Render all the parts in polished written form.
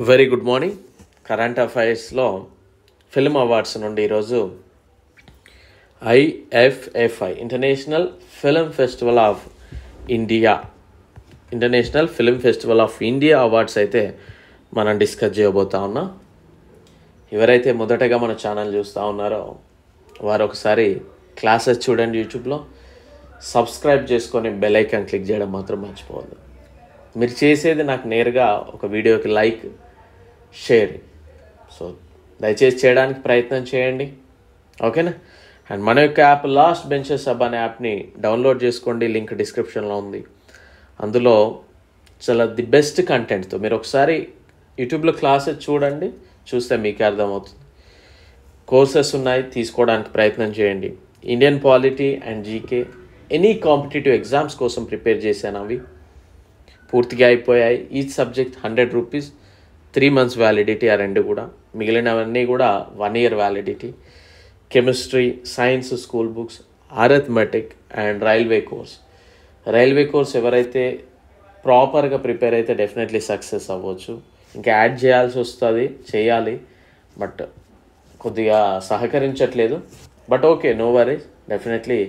Very good morning. Current అఫైర్స్లో film awards నుండి ఈరోజు IFFI international film festival of India awards అయితే మనం డిస్కస్ చేయబోతా ఉన్నాం. ఎవరైతే మొదటగా మన ఛానల్ చూస్తూ ఉన్నారో వారు ఒకసారి క్లాసెస్ చూడండి, యూట్యూబ్లో సబ్స్క్రైబ్ చేసుకొని బెల్ ఐకాన్ క్లిక్ చేయడం మాత్రం మర్చిపోవద్దు. మీరు చేసేది నాకు నేరుగా ఒక వీడియోకి లైక్, షేర్, సో దయచేసి చేయడానికి ప్రయత్నం చేయండి, ఓకేనా? అండ్ మన యొక్క యాప్ లాస్ట్ బెంచెస్ హబ్ అనే యాప్ని డౌన్లోడ్ చేసుకోండి, లింక్ డిస్క్రిప్షన్లో ఉంది. అందులో చాలా ది బెస్ట్ కంటెంట్తో మీరు ఒకసారి యూట్యూబ్లో క్లాసెస్ చూడండి, చూస్తే మీకే అర్థమవుతుంది. కోర్సెస్ ఉన్నాయి, తీసుకోవడానికి ప్రయత్నం చేయండి. Indian polity and GK any competitive exams కోసం ప్రిపేర్ చేశాను, అవి పూర్తిగా అయిపోయాయి. Each subject 100 rupees, 3 months validity, ఆ రెండు కూడా. మిగిలినవన్నీ కూడా 1 year validity. Chemistry, science, school books, arithmetic and railway course ఎవరైతే ప్రాపర్గా ప్రిపేర్ అయితే డెఫినెట్లీ సక్సెస్ అవ్వచ్చు. ఇంకా యాడ్ చేయాల్సి వస్తుంది, చేయాలి, బట్ కొద్దిగా సహకరించట్లేదు. But okay, no worries, definitely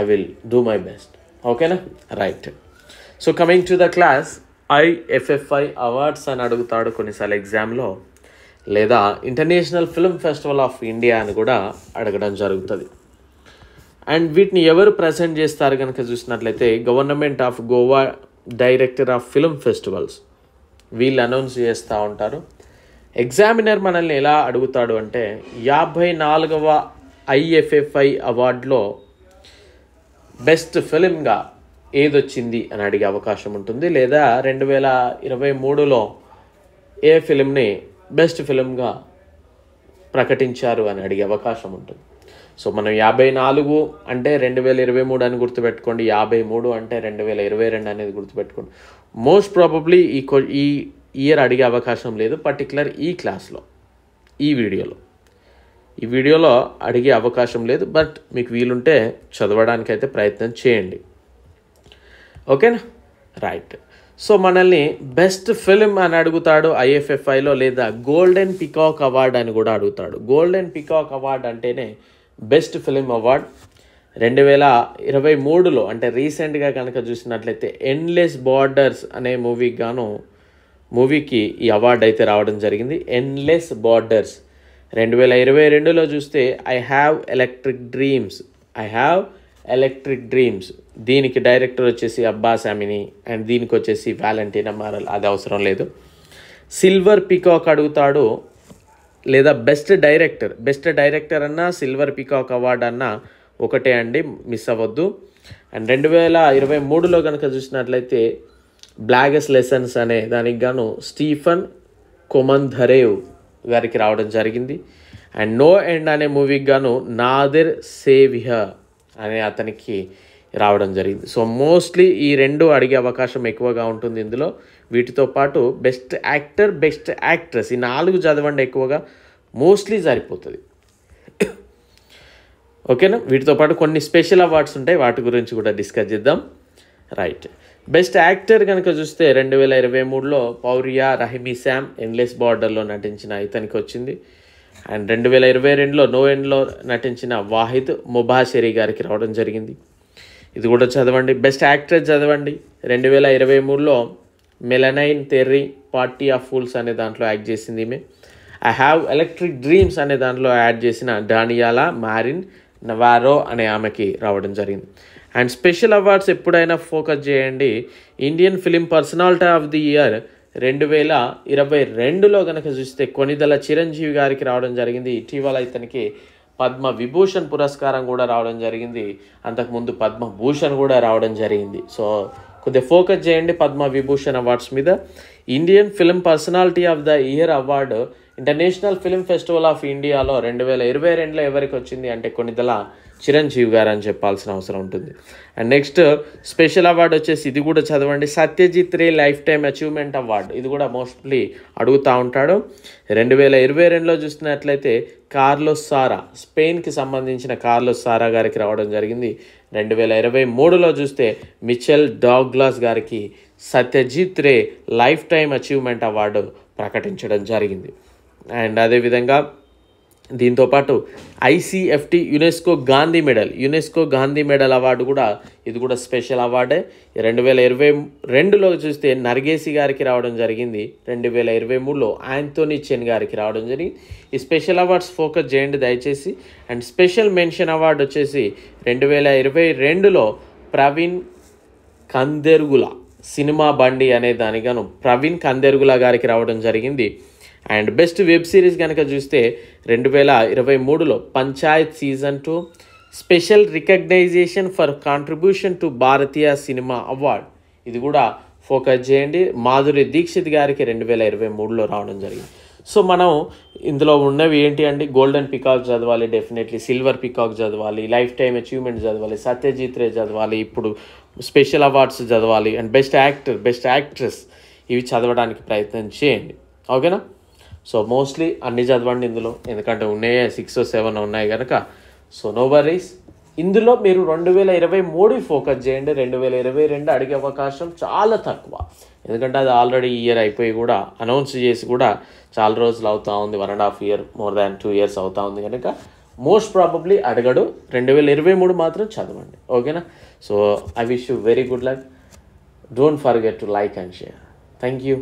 I will do my best, ఓకేనా? Right. So coming to the class, IFFI awards అని అడుగుతాడు కొన్నిసార్లు ఎగ్జామ్లో, లేదా international film festival of India అని కూడా అడగడం జరుగుతుంది. అండ్ వీటిని ఎవరు ప్రజెంట్ చేస్తారు కనుక చూసినట్లయితే government of Goa director of film festivals వీళ్ళు అనౌన్స్ చేస్తూ ఉంటారు. ఎగ్జామినర్ మనల్ని ఎలా అడుగుతాడు అంటే 54వ IFFI అవార్డులో బెస్ట్ ఫిలింగా ఏదొచ్చింది అని అడిగే అవకాశం ఉంటుంది, లేదా 2023లో ఏ ఫిలింని బెస్ట్ ఫిలింగా ప్రకటించారు అని అడిగే అవకాశం ఉంటుంది. సో మనం 54 అంటే 2023 అని గుర్తుపెట్టుకోండి, 53 అంటే 2022 అనేది గుర్తుపెట్టుకోండి. మోస్ట్ ప్రాబబ్లీ ఈ ఇయర్ అడిగే అవకాశం లేదు, పర్టికులర్ ఈ క్లాస్లో, ఈ వీడియోలో అడిగే అవకాశం లేదు. బట్ మీకు వీలుంటే చదవడానికి అయితే ప్రయత్నం చేయండి, ఓకేనా? రైట్. సో మనల్ని బెస్ట్ ఫిలిం అని అడుగుతాడు IFFIలో, లేదా గోల్డెన్ పికాక్ అవార్డ్ అని కూడా అడుగుతాడు. గోల్డెన్ పికాక్ అవార్డ్ అంటేనే బెస్ట్ ఫిలిం అవార్డ్. 2023లో అంటే రీసెంట్గా కనుక చూసినట్లయితే ఎండ్లెస్ బార్డర్స్ అనే మూవీకి ఈ అవార్డు అయితే రావడం జరిగింది. Endless borders. 2022లో చూస్తే ఐ హ్యావ్ ఎలక్ట్రిక్ డ్రీమ్స్, దీనికి డైరెక్టర్ వచ్చేసి అబ్బాస్ అమిని, అండ్ దీనికి వచ్చేసి వాలెంటీనా మారల్, అది అవసరం లేదు. సిల్వర్ పికాక్ అడుగుతాడు, లేదా బెస్ట్ డైరెక్టర్ అన్నా సిల్వర్ పికాక్ అవార్డ్ అన్నా ఒకటే అండి, మిస్ అవ్వద్దు. అండ్ 2023లో కనుక చూసినట్లయితే బ్లాగెస్ లెసన్స్ అనే దానికి గాను స్టీఫన్ కొమంధరేవ్ గారికి రావడం జరిగింది. అండ్ నో ఎండ్ అనే మూవీకి గాను నాదిర్ సేవియర్ అనే అతనికి రావడం జరిగింది. సో మోస్ట్లీ ఈ రెండు అడిగే అవకాశం ఎక్కువగా ఉంటుంది ఇందులో. వీటితో పాటు బెస్ట్ యాక్టర్, బెస్ట్ యాక్ట్రెస్, ఈ 4 చదవండి, ఎక్కువగా మోస్ట్లీ సరిపోతుంది, ఓకేనా? వీటితో పాటు కొన్ని స్పెషల్ అవార్డ్స్ ఉంటాయి, వాటి గురించి కూడా డిస్కస్ చేద్దాం. రైట్. బెస్ట్ యాక్టర్ కనుక చూస్తే 2023లో పౌరియా రహిమీ శామ్ ఎండ్లెస్ బార్డర్లో నటించిన ఇతనికి వచ్చింది. అండ్ 2022లో నో ఎండ్లో నటించిన వాహిద్ ముబాషిరి గారికి రావడం జరిగింది. ఇది కూడా చదవండి. బెస్ట్ యాక్ట్రెస్ చదవండి. 2023లో మెలనైన్ తెర్రీ పార్టీ ఆఫ్ ఫూల్స్ అనే దాంట్లో యాక్ట్ చేసింది ఈమె. ఐ హ్యావ్ ఎలక్ట్రిక్ డ్రీమ్స్ అనే దాంట్లో యాడ్ చేసిన డానియాలా మారిన్ నవారో అనే ఆమెకి రావడం జరిగింది. అండ్ స్పెషల్ అవార్డ్స్ ఎప్పుడైనా ఫోకస్ చేయండి. Indian film personality of the year 2022లో కనుక చూస్తే కొనిదల చిరంజీవి గారికి రావడం జరిగింది. ఇటీవల ఇతనికి పద్మ విభూషణ్ పురస్కారం కూడా రావడం జరిగింది, అంతకుముందు పద్మభూషణ్ కూడా రావడం జరిగింది. సో కొద్దిగా ఫోకస్ చేయండి పద్మ విభూషణ్ అవార్డ్స్ మీద. Indian film personality of the year award international film festival of ఇండియాలో 2022లో ఎవరికి వచ్చింది అంటే కొనిదల చిరంజీవి గారు అని చెప్పాల్సిన అవసరం ఉంటుంది. అండ్ నెక్స్ట్ స్పెషల్ అవార్డు వచ్చేసి ఇది కూడా చదవండి, Satyajit Ray life time achievement award. ఇది కూడా మోస్ట్లీ అడుగుతూ ఉంటాడు. 2022లో చూసినట్లయితే కార్లోస్ సారా, స్పెయిన్కి సంబంధించిన కార్లోస్ సారా గారికి రావడం జరిగింది. 2023లో చూస్తే మిచెల్ డాగ్లాస్ గారికి Satyajit Ray life time achievement award ప్రకటించడం జరిగింది. అండ్ అదేవిధంగా దీంతోపాటు ICFT UNESCO Gandhi medal award కూడా, ఇది కూడా స్పెషల్ అవార్డే. 2022లో చూస్తే నర్గేసి గారికి రావడం జరిగింది. 2023లో ఆంథోనీ చెన్ గారికి రావడం జరిగింది. ఈ స్పెషల్ అవార్డ్స్ ఫోకస్ చేయండి దయచేసి. అండ్ స్పెషల్ మెన్షన్ అవార్డు వచ్చేసి 2022లో ప్రవీణ్ కందెర్గుల సినిమా బండి అనే దానిగాను ప్రవీణ్ కందెర్గుల గారికి రావడం జరిగింది. అండ్ బెస్ట్ వెబ్ సిరీస్ కనుక చూస్తే 2023లో Panchayat season 2 special recognition for contribution to భారతీయ సినిమా అవార్డ్, ఇది కూడా ఫోకస్ చేయండి. మాధురి దీక్షిత్ గారికి 2023లో రావడం జరిగింది. సో మనం ఇందులో ఉన్నవి ఏంటి అంటే గోల్డెన్ పికాక్ చదవాలి, డెఫినెట్లీ సిల్వర్ పికాక్ చదవాలి, లైఫ్ టైమ్ అచీవ్మెంట్ చదవాలి, సత్యజిత్ రే చదవాలి, ఇప్పుడు స్పెషల్ అవార్డ్స్ చదవాలి, and best actor, best actress ఇవి చదవడానికి ప్రయత్నం చేయండి. ఓకేనా? సో మోస్ట్లీ అన్నీ చదవండి ఇందులో, ఎందుకంటే ఉన్నాయే 6 or 7 ఉన్నాయి కనుక. సో నో వరీస్, ఇందులో మీరు 2023 ఫోకస్ చేయండి. 2022 అడిగే అవకాశం చాలా తక్కువ, ఎందుకంటే అది ఆల్రెడీ ఇయర్ అయిపోయి కూడా అనౌన్స్ చేసి కూడా చాలా రోజులు అవుతూ ఉంది, 1.5 year, more than 2 years అవుతూ ఉంది కనుక మోస్ట్ ప్రాబబ్లీ అడగడు. 2023 మాత్రం చదవండి. ఓకేనా? So I wish you very good luck. Don't forget to like and share. Thank you.